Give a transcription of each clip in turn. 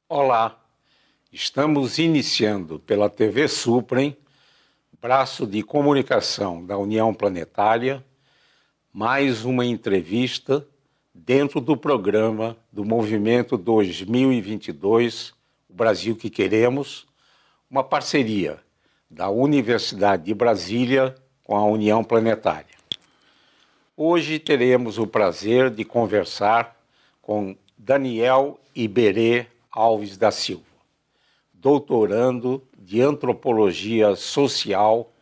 Olá, estamos iniciando pela TV Suprem, braço de comunicação da União Planetária, mais uma entrevista dentro do programa do Movimento 2022, o Brasil que Queremos, uma parceria da Universidade de Brasília com a União Planetária. Hoje teremos o prazer de conversar com Daniel Iberê Alves da Silva, doutorando de Antropologia Social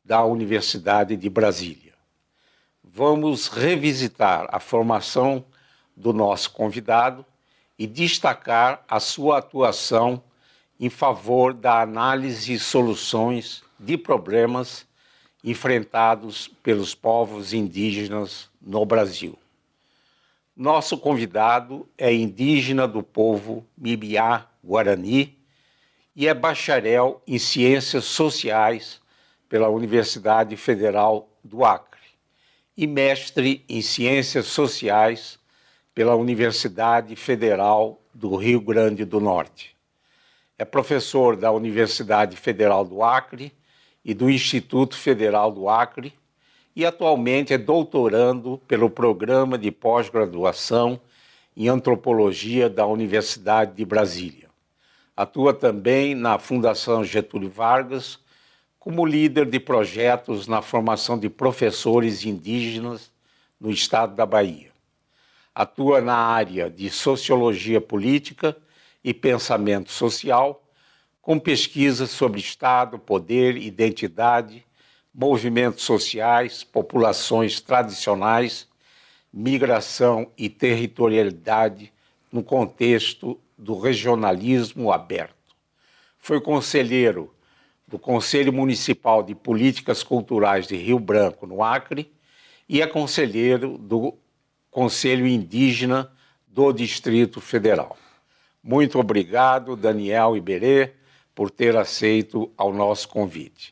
da Universidade de Brasília. Vamos revisitar a formação do nosso convidado e destacar a sua atuação em favor da análise e soluções de problemas enfrentados pelos povos indígenas no Brasil. Nosso convidado é indígena do povo Mibiá-Guarani e é bacharel em Ciências Sociais pela Universidade Federal do Acre e mestre em Ciências Sociais pela Universidade Federal do Rio Grande do Norte. É professor da Universidade Federal do Acre e do Instituto Federal do Acre, e atualmente é doutorando pelo Programa de Pós-Graduação em Antropologia da Universidade de Brasília. Atua também na Fundação Getúlio Vargas como líder de projetos na formação de professores indígenas no estado da Bahia. Atua na área de Sociologia Política e Pensamento Social, com pesquisas sobre Estado, poder, identidade, movimentos sociais, populações tradicionais, migração e territorialidade no contexto do regionalismo aberto. Foi conselheiro do Conselho Municipal de Políticas Culturais de Rio Branco, no Acre, e é conselheiro do Conselho Indígena do Distrito Federal. Muito obrigado, Daniel Iberê, por ter aceito ao nosso convite.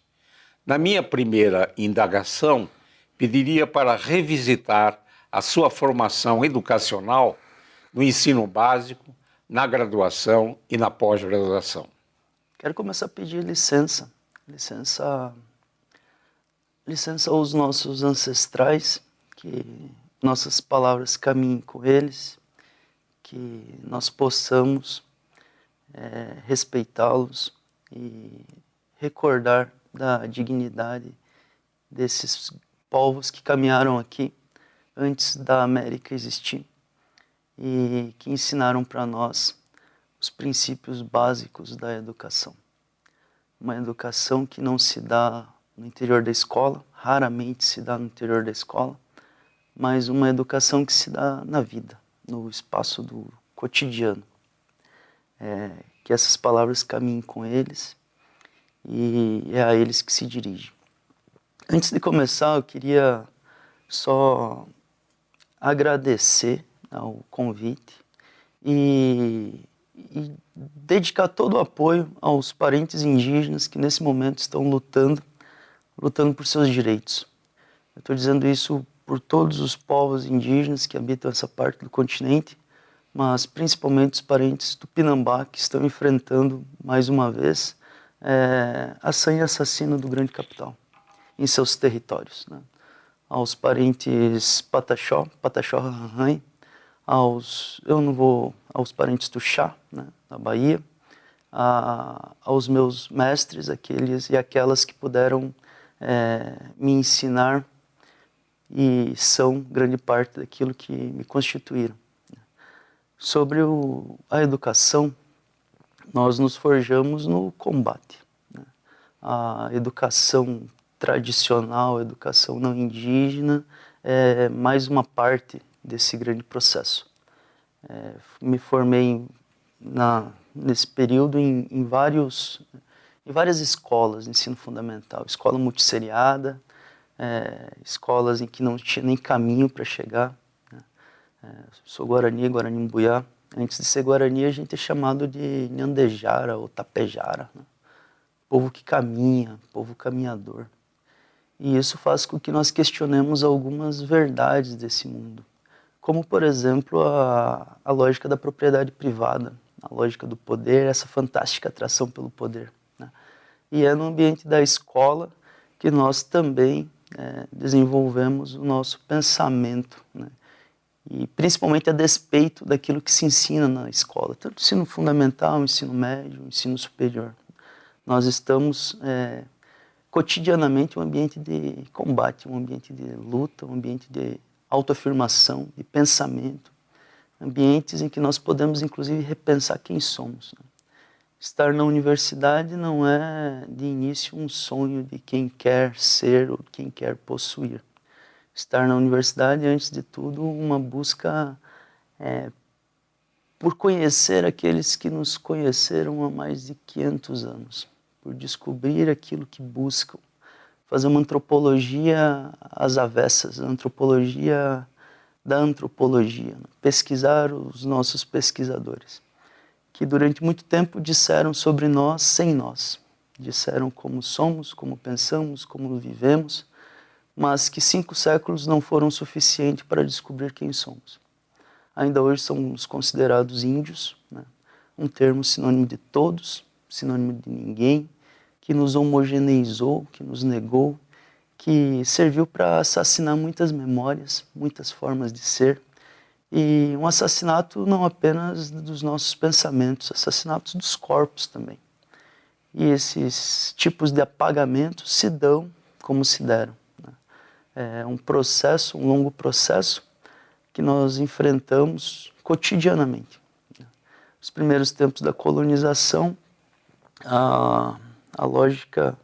Na minha primeira indagação, pediria para revisitar a sua formação educacional no ensino básico, na graduação e na pós-graduação. Quero começar a pedir licença aos nossos ancestrais, que nossas palavras caminhem com eles, que nós possamos respeitá-los e recordar da dignidade desses povos que caminharam aqui antes da América existir e que ensinaram para nós os princípios básicos da educação. Uma educação que não se dá no interior da escola, raramente se dá no interior da escola, mas uma educação que se dá na vida, no espaço do cotidiano. Que essas palavras caminhem com eles e é a eles que se dirige. Antes de começar, eu queria só agradecer ao convite e dedicar todo o apoio aos parentes indígenas que nesse momento estão lutando por seus direitos. Eu estou dizendo isso por todos os povos indígenas que habitam essa parte do continente, mas principalmente os parentes do Tupinambá que estão enfrentando mais uma vez a sangue assassina do grande capital em seus territórios, né? Aos parentes Pataxó Rarrain, aos parentes Tuxá, né, da Bahia, aos meus mestres, aqueles e aquelas que puderam me ensinar e são grande parte daquilo que me constituíram. Sobre a educação, nós nos forjamos no combate, né? A educação tradicional, a educação não indígena, é mais uma parte desse grande processo. Me formei nesse período em várias escolas de ensino fundamental, escola multisseriada, escolas em que não tinha nem caminho para chegar. Sou Guarani Mbuiá. Antes de ser Guarani, a gente é chamado de Nhandejara ou Tapejara, né? Povo que caminha, povo caminhador. E isso faz com que nós questionemos algumas verdades desse mundo. Como, por exemplo, a lógica da propriedade privada, a lógica do poder, essa fantástica atração pelo poder, né? E é no ambiente da escola que nós também desenvolvemos o nosso pensamento, né? E principalmente a despeito daquilo que se ensina na escola, tanto ensino fundamental, ensino médio, ensino superior. Nós estamos cotidianamente um ambiente de combate, um ambiente de luta, um ambiente de autoafirmação, de pensamento, ambientes em que nós podemos inclusive repensar quem somos, né? Estar na universidade não é de início um sonho de quem quer ser ou quem quer possuir. Estar na universidade é, antes de tudo, uma busca por conhecer aqueles que nos conheceram há mais de 500 anos, por descobrir aquilo que buscam, fazer uma antropologia às avessas, a antropologia da antropologia, né? Pesquisar os nossos pesquisadores, que durante muito tempo disseram sobre nós sem nós, disseram como somos, como pensamos, como vivemos, mas que 5 séculos não foram suficientes para descobrir quem somos. Ainda hoje somos considerados índios, né? Um termo sinônimo de todos, sinônimo de ninguém, que nos homogeneizou, que nos negou, que serviu para assassinar muitas memórias, muitas formas de ser, e um assassinato não apenas dos nossos pensamentos, assassinatos dos corpos também. E esses tipos de apagamento se dão como se deram, né? É um processo, um longo processo que nós enfrentamos cotidianamente. Os primeiros tempos da colonização, a lógica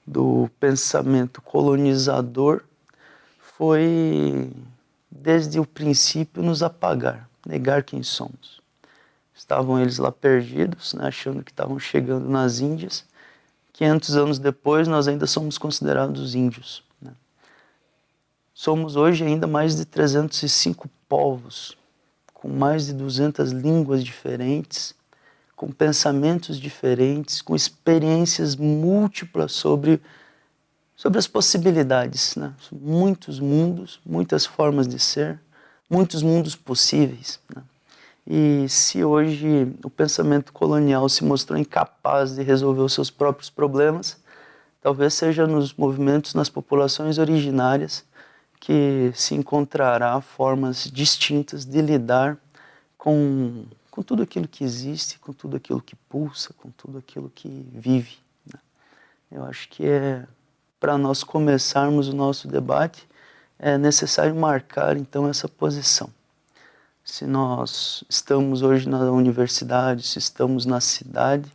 do pensamento colonizador foi, desde o princípio, nos apagar, negar quem somos. Estavam eles lá perdidos, né, achando que estavam chegando nas Índias. 500 anos depois, nós ainda somos considerados índios, né? Somos hoje ainda mais de 305 povos, com mais de 200 línguas diferentes, com pensamentos diferentes, com experiências múltiplas sobre as possibilidades, né? Muitos mundos, muitas formas de ser, muitos mundos possíveis, né? E se hoje o pensamento colonial se mostrou incapaz de resolver os seus próprios problemas, talvez seja nos movimentos, nas populações originárias, que se encontrará formas distintas de lidar com tudo aquilo que existe, com tudo aquilo que pulsa, com tudo aquilo que vive, né? Eu acho que para nós começarmos o nosso debate, é necessário marcar então essa posição. Se nós estamos hoje na universidade, se estamos na cidade,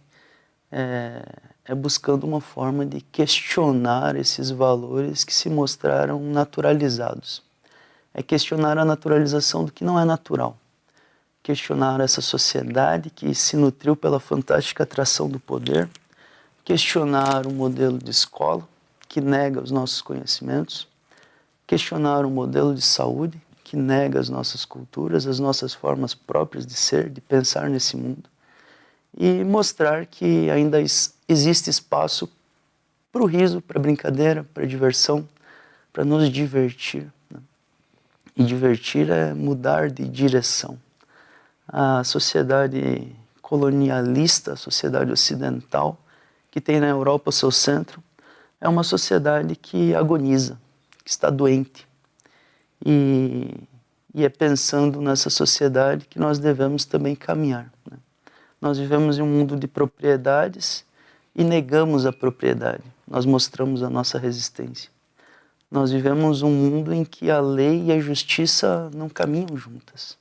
é buscando uma forma de questionar esses valores que se mostraram naturalizados. É questionar a naturalização do que não é natural. Questionar essa sociedade que se nutriu pela fantástica atração do poder. Questionar o modelo de escola que nega os nossos conhecimentos. Questionar o modelo de saúde que nega as nossas culturas, as nossas formas próprias de ser, de pensar nesse mundo. E mostrar que ainda existe espaço para o riso, para a brincadeira, para a diversão, para nos divertir, né? E divertir é mudar de direção. A sociedade colonialista, a sociedade ocidental, que tem na Europa o seu centro, é uma sociedade que agoniza, que está doente. E é pensando nessa sociedade que nós devemos também caminhar, né? Nós vivemos em um mundo de propriedades e negamos a propriedade. Nós mostramos a nossa resistência. Nós vivemos um mundo em que a lei e a justiça não caminham juntas.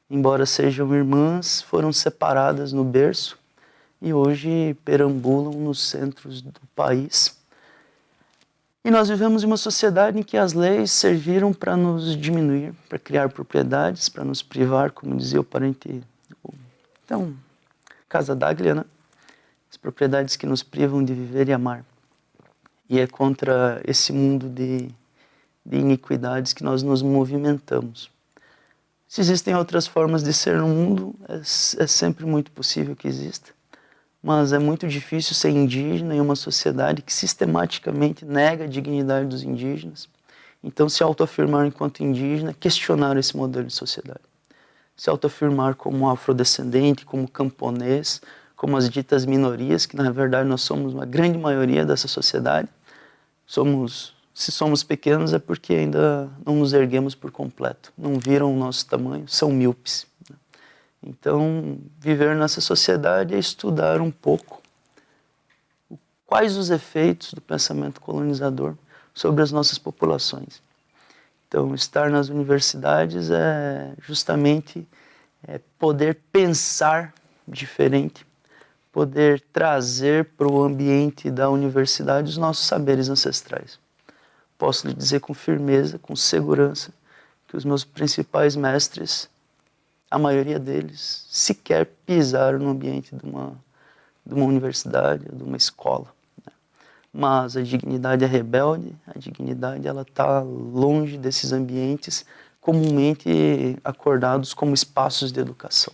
Embora sejam irmãs, foram separadas no berço e hoje perambulam nos centros do país. E nós vivemos em uma sociedade em que as leis serviram para nos diminuir, para criar propriedades, para nos privar, como dizia o parente, então, Casa d'Aglia, né? As propriedades que nos privam de viver e amar. E é contra esse mundo de iniquidades que nós nos movimentamos. Se existem outras formas de ser no mundo, é sempre muito possível que exista, mas é muito difícil ser indígena em uma sociedade que sistematicamente nega a dignidade dos indígenas. Então, se autoafirmar enquanto indígena, questionar esse modelo de sociedade. se autoafirmar como afrodescendente, como camponês, como as ditas minorias, que na verdade nós somos uma grande maioria dessa sociedade. Se somos pequenos é porque ainda não nos erguemos por completo, não viram o nosso tamanho, são míopes. Então, viver nessa sociedade é estudar um pouco quais os efeitos do pensamento colonizador sobre as nossas populações. Então, estar nas universidades é justamente poder pensar diferente, poder trazer para o ambiente da universidade os nossos saberes ancestrais. Posso lhe dizer com firmeza, com segurança, que os meus principais mestres, a maioria deles, sequer pisaram no ambiente de uma universidade, de uma escola. Mas a dignidade é rebelde, a dignidade está longe desses ambientes comumente acordados como espaços de educação.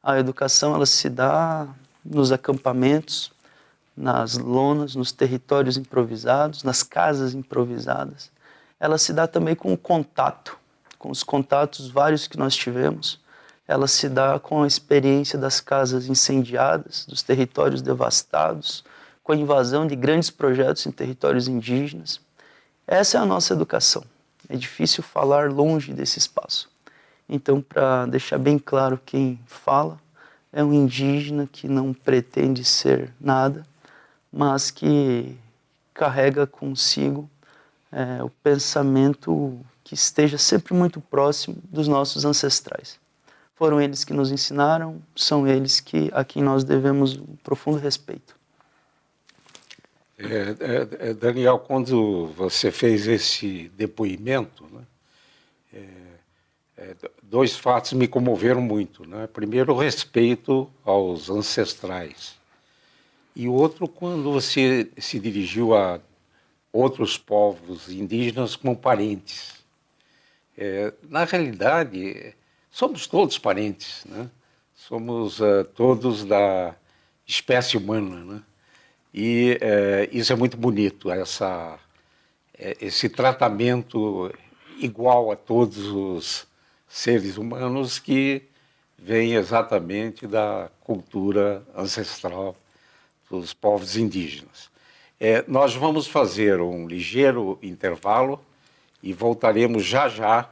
A educação ela se dá nos acampamentos, nas lonas, nos territórios improvisados, nas casas improvisadas. Ela se dá também com o contato, com os contatos vários que nós tivemos. Ela se dá com a experiência das casas incendiadas, dos territórios devastados, com a invasão de grandes projetos em territórios indígenas. Essa é a nossa educação. É difícil falar longe desse espaço. Então, para deixar bem claro quem fala, é um indígena que não pretende ser nada, mas que carrega consigo o pensamento que esteja sempre muito próximo dos nossos ancestrais. Foram eles que nos ensinaram, são eles a quem nós devemos um profundo respeito. Daniel, quando você fez esse depoimento, né, dois fatos me comoveram muito. Né? Primeiro, o respeito aos ancestrais. E outro, quando você se dirigiu a outros povos indígenas como parentes. Na realidade, somos todos parentes, né? Somos todos da espécie humana, né? E isso é muito bonito, esse tratamento igual a todos os seres humanos que vem exatamente da cultura ancestral dos povos indígenas. Nós vamos fazer um ligeiro intervalo e voltaremos já já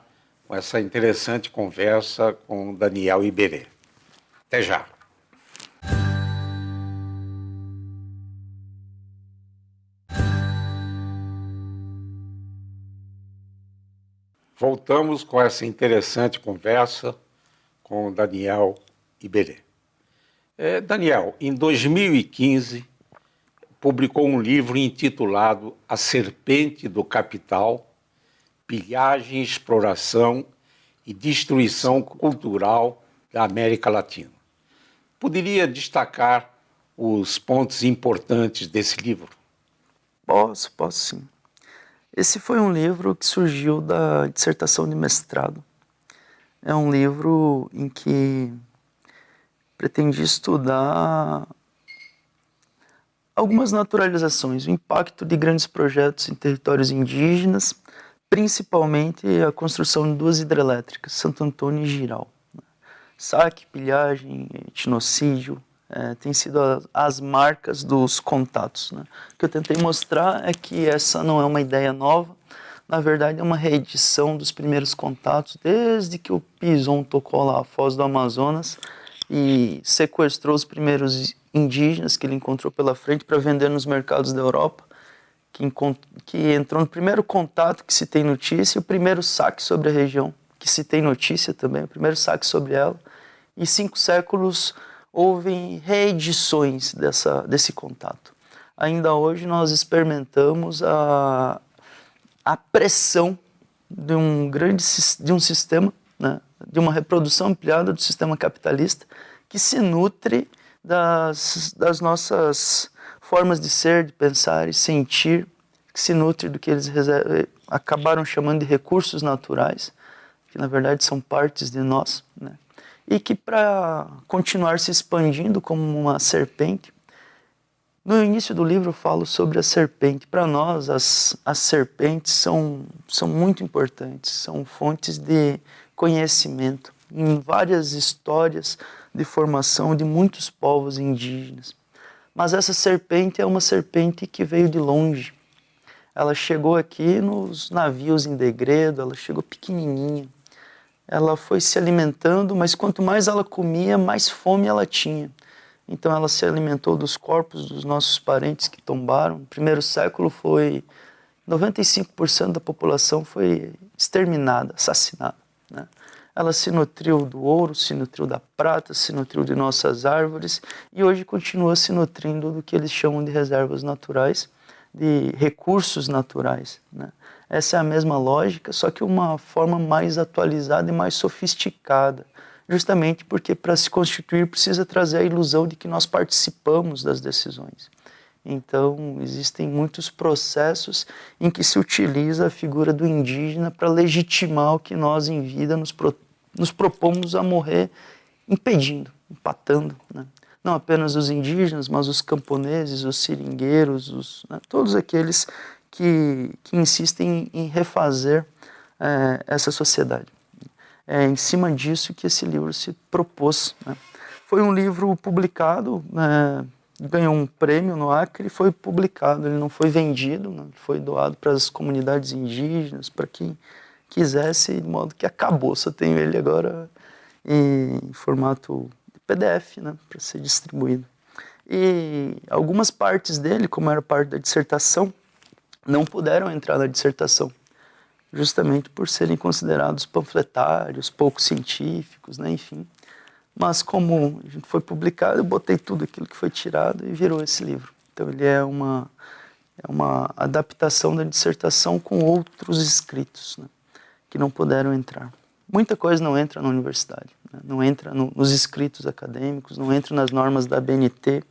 com essa interessante conversa com Daniel Iberê. Até já. Voltamos com essa interessante conversa com Daniel Iberê. Daniel, em 2015, publicou um livro intitulado A Serpente do Capital, Pilhagem, Exploração e Destruição Cultural da América Latina. Poderia destacar os pontos importantes desse livro? Posso sim. Esse foi um livro que surgiu da dissertação de mestrado. É um livro em que pretendi estudar algumas naturalizações, o impacto de grandes projetos em territórios indígenas, principalmente a construção de duas hidrelétricas, Santo Antônio e Jirau. Saque, pilhagem, etnocídio, têm sido as marcas dos contatos. Né? O que eu tentei mostrar é que essa não é uma ideia nova, na verdade é uma reedição dos primeiros contatos, desde que o Pison tocou lá a Foz do Amazonas e sequestrou os primeiros indígenas que ele encontrou pela frente para vender nos mercados da Europa, que entrou no primeiro contato que se tem notícia, e o primeiro saque sobre a região, que se tem notícia também, o primeiro saque sobre ela, e 5 séculos houve reedições desse contato. Ainda hoje nós experimentamos a pressão de um sistema, né, de uma reprodução ampliada do sistema capitalista que se nutre das nossas formas de ser, de pensar e sentir, que se nutre do que eles acabaram chamando de recursos naturais, que na verdade são partes de nós, né? E que para continuar se expandindo como uma serpente, no início do livro eu falo sobre a serpente. Para nós, as serpentes são muito importantes, são fontes de conhecimento. em várias histórias de formação de muitos povos indígenas. Mas essa serpente é uma serpente que veio de longe. Ela chegou aqui nos navios em degredo, ela chegou pequenininha. Ela foi se alimentando, mas quanto mais ela comia, mais fome ela tinha. Então ela se alimentou dos corpos dos nossos parentes que tombaram. No primeiro século 95% da população foi exterminada, assassinada, né? Ela se nutriu do ouro, se nutriu da prata, se nutriu de nossas árvores e hoje continua se nutrindo do que eles chamam de reservas naturais, de recursos naturais, né? Essa é a mesma lógica, só que uma forma mais atualizada e mais sofisticada, justamente porque para se constituir precisa trazer a ilusão de que nós participamos das decisões. Então, existem muitos processos em que se utiliza a figura do indígena para legitimar o que nós, em vida, nos propomos a morrer impedindo, empatando, né? Não apenas os indígenas, mas os camponeses, os seringueiros, né? Todos aqueles que insistem em refazer essa sociedade. É em cima disso que esse livro se propôs, né? Foi um livro publicado, ganhou um prêmio no Acre e foi publicado. Ele não foi vendido, né? Foi doado para as comunidades indígenas, para quem quisesse, de modo que acabou. Só tenho ele agora em formato de PDF, né? Para ser distribuído. E algumas partes dele, como era parte da dissertação, não puderam entrar na dissertação, justamente por serem considerados panfletários, pouco científicos, né? Enfim. Mas como a gente foi publicado, eu botei tudo aquilo que foi tirado e virou esse livro. Então ele é uma adaptação da dissertação com outros escritos, né, que não puderam entrar. Muita coisa não entra na universidade, né, não entra nos escritos acadêmicos, não entra nas normas da ABNT,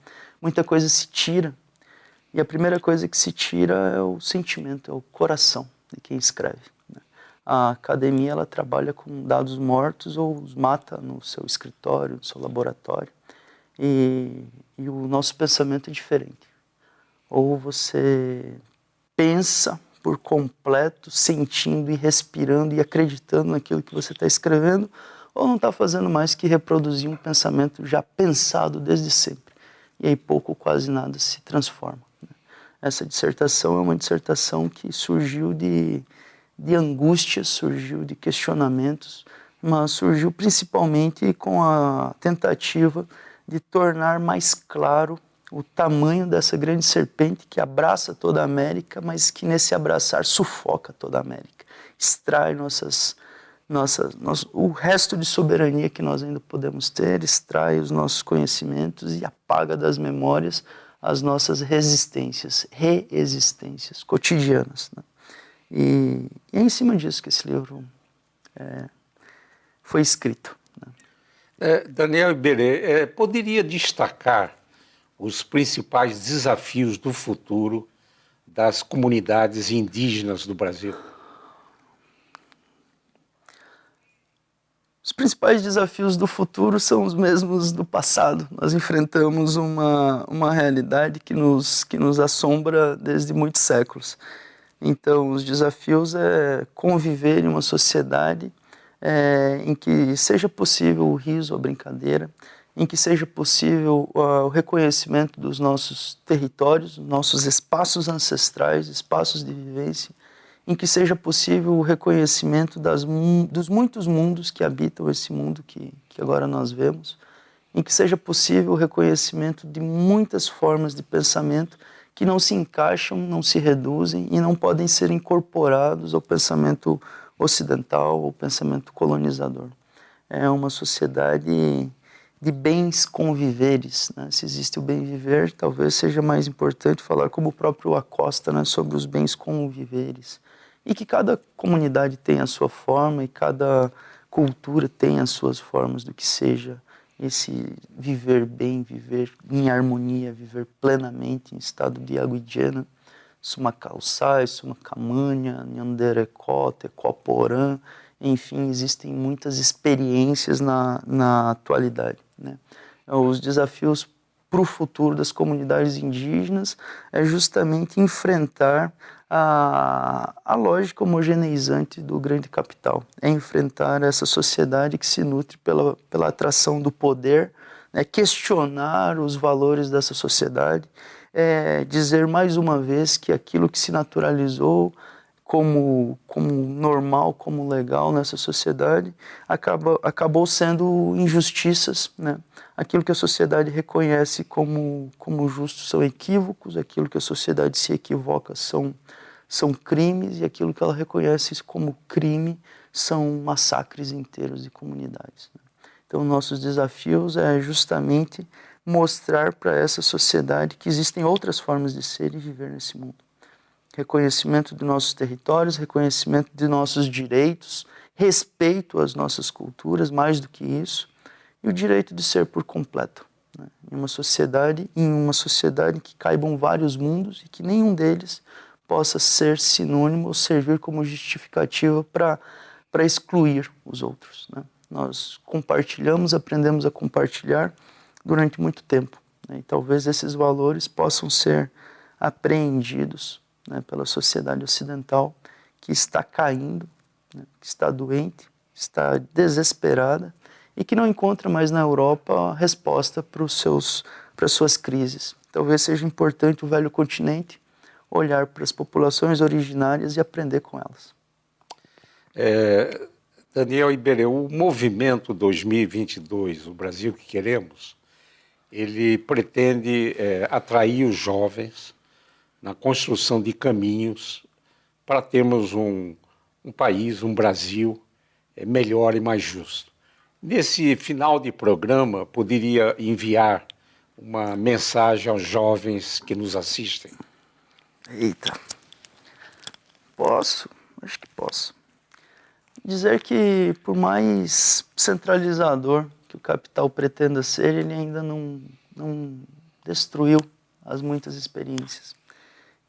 muita coisa se tira. E a primeira coisa que se tira é o sentimento, é o coração de quem escreve. A academia ela trabalha com dados mortos ou os mata no seu escritório, no seu laboratório. E o nosso pensamento é diferente. Ou você pensa por completo, sentindo e respirando e acreditando naquilo que você está escrevendo, ou não está fazendo mais que reproduzir um pensamento já pensado desde sempre. E aí pouco ou quase nada se transforma. Essa dissertação é uma dissertação que surgiu de angústias, surgiu de questionamentos, mas surgiu principalmente com a tentativa de tornar mais claro o tamanho dessa grande serpente que abraça toda a América, mas que nesse abraçar sufoca toda a América, extrai o resto de soberania que nós ainda podemos ter, extrai os nossos conhecimentos e apaga das memórias as nossas reexistências cotidianas, né? E é em cima disso que esse livro foi escrito, né? Daniel Iberê, poderia destacar os principais desafios do futuro das comunidades indígenas do Brasil? Os principais desafios do futuro são os mesmos do passado. Nós enfrentamos uma realidade que nos assombra desde muitos séculos. Então, os desafios é conviver em uma sociedade em que seja possível o riso, a brincadeira, em que seja possível o reconhecimento dos nossos territórios, nossos espaços ancestrais, espaços de vivência, em que seja possível o reconhecimento dos muitos mundos que habitam esse mundo que agora nós vemos, em que seja possível o reconhecimento de muitas formas de pensamento que não se encaixam, não se reduzem e não podem ser incorporados ao pensamento ocidental ou pensamento colonizador. É uma sociedade de bens conviveres, né? Se existe o bem viver, talvez seja mais importante falar, como o próprio Acosta, né, sobre os bens conviveres. E que cada comunidade tem a sua forma e cada cultura tem as suas formas do que seja esse viver bem, viver em harmonia, viver plenamente em estado de Aguidiana, Sumacalçai, Sumacamanha, Nhanderecó, Tecoporã, enfim, existem muitas experiências na atualidade, né? Os desafios para o futuro das comunidades indígenas é justamente enfrentar a lógica homogeneizante do grande capital, é enfrentar essa sociedade que se nutre pela atração do poder, né, questionar os valores dessa sociedade, dizer mais uma vez que aquilo que se naturalizou como normal, como legal nessa sociedade, acabou sendo injustiças, né? Aquilo que a sociedade reconhece como justo são equívocos, aquilo que a sociedade se equivoca são crimes, e aquilo que ela reconhece como crime são massacres inteiros de comunidades, né? Então, nossos desafios é justamente mostrar para essa sociedade que existem outras formas de ser e viver nesse mundo. Reconhecimento de nossos territórios, reconhecimento de nossos direitos, respeito às nossas culturas, mais do que isso, e o direito de ser por completo, né? Em uma sociedade que caibam vários mundos e que nenhum deles possa ser sinônimo ou servir como justificativa para excluir os outros, né? Nós aprendemos a compartilhar durante muito tempo, né? E talvez esses valores possam ser apreendidos, né, pela sociedade ocidental, que está caindo, né, que está doente, está desesperada e que não encontra mais na Europa a resposta para as suas crises. Talvez seja importante o velho continente olhar para as populações originárias e aprender com elas. Daniel Iberê, o movimento 2022, o Brasil que queremos, ele pretende atrair os jovens na construção de caminhos para termos um país, um Brasil melhor e mais justo. Nesse final de programa, poderia enviar uma mensagem aos jovens que nos assistem? Eita, posso? Acho que posso. Dizer que, por mais centralizador que o capital pretenda ser, ele ainda não destruiu as muitas experiências.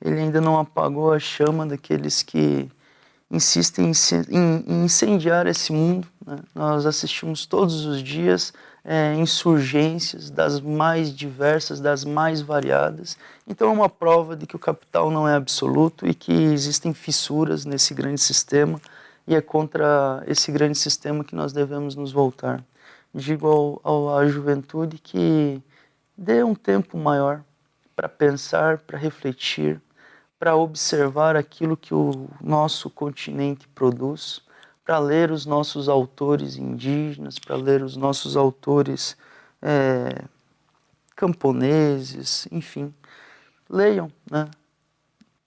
Ele ainda não apagou a chama daqueles que insistem em incendiar esse mundo, né? Nós assistimos todos os dias insurgências das mais diversas, das mais variadas. Então é uma prova de que o capital não é absoluto e que existem fissuras nesse grande sistema, e é contra esse grande sistema que nós devemos nos voltar. Digo à juventude que dê um tempo maior para pensar, para refletir, para observar aquilo que o nosso continente produz, para ler os nossos autores indígenas, para ler os nossos autores camponeses, enfim. Leiam, né?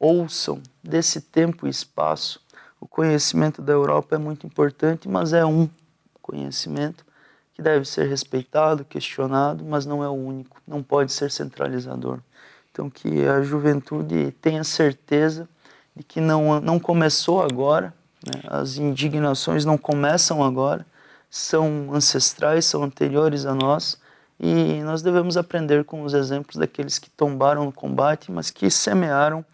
Ouçam, desse tempo e espaço. O conhecimento da Europa é muito importante, mas é um conhecimento que deve ser respeitado, questionado, mas não é o único, não pode ser centralizador. Então, que a juventude tenha certeza de que não começou agora, né? As indignações não começam agora, são ancestrais, são anteriores a nós, e nós devemos aprender com os exemplos daqueles que tombaram no combate, mas que semearam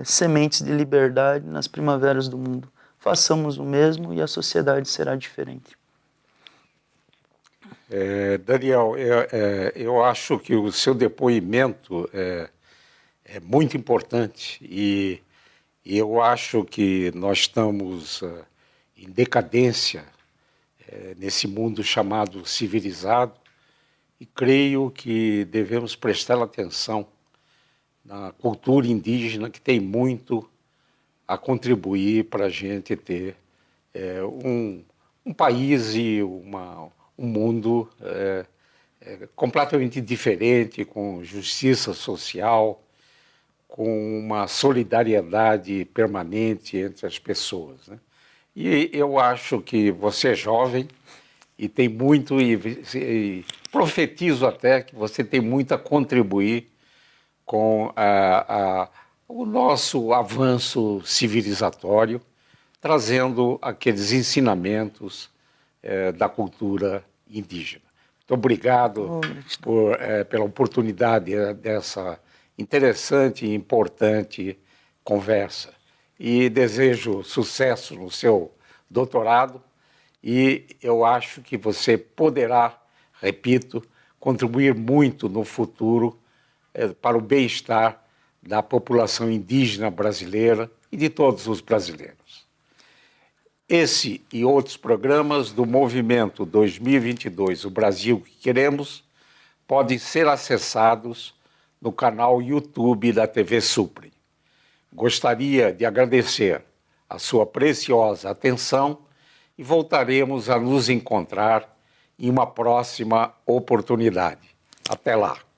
sementes de liberdade nas primaveras do mundo. Façamos o mesmo e a sociedade será diferente. Daniel, eu acho que o seu depoimento é muito importante e eu acho que nós estamos em decadência nesse mundo chamado civilizado, e creio que devemos prestar atenção na cultura indígena, que tem muito a contribuir para a gente ter um país e um mundo completamente diferente, com justiça social, com uma solidariedade permanente entre as pessoas, né? E eu acho que você é jovem e tem muito, e profetizo até que você tem muito a contribuir com o nosso avanço civilizatório, trazendo aqueles ensinamentos da cultura indígena. Muito obrigado pela oportunidade dessa interessante e importante conversa. E desejo sucesso no seu doutorado, e eu acho que você poderá, repito, contribuir muito no futuro para o bem-estar da população indígena brasileira e de todos os brasileiros. Esse e outros programas do Movimento 2022, o Brasil que Queremos, podem ser acessados no canal YouTube da TV Suprem. Gostaria de agradecer a sua preciosa atenção e voltaremos a nos encontrar em uma próxima oportunidade. Até lá!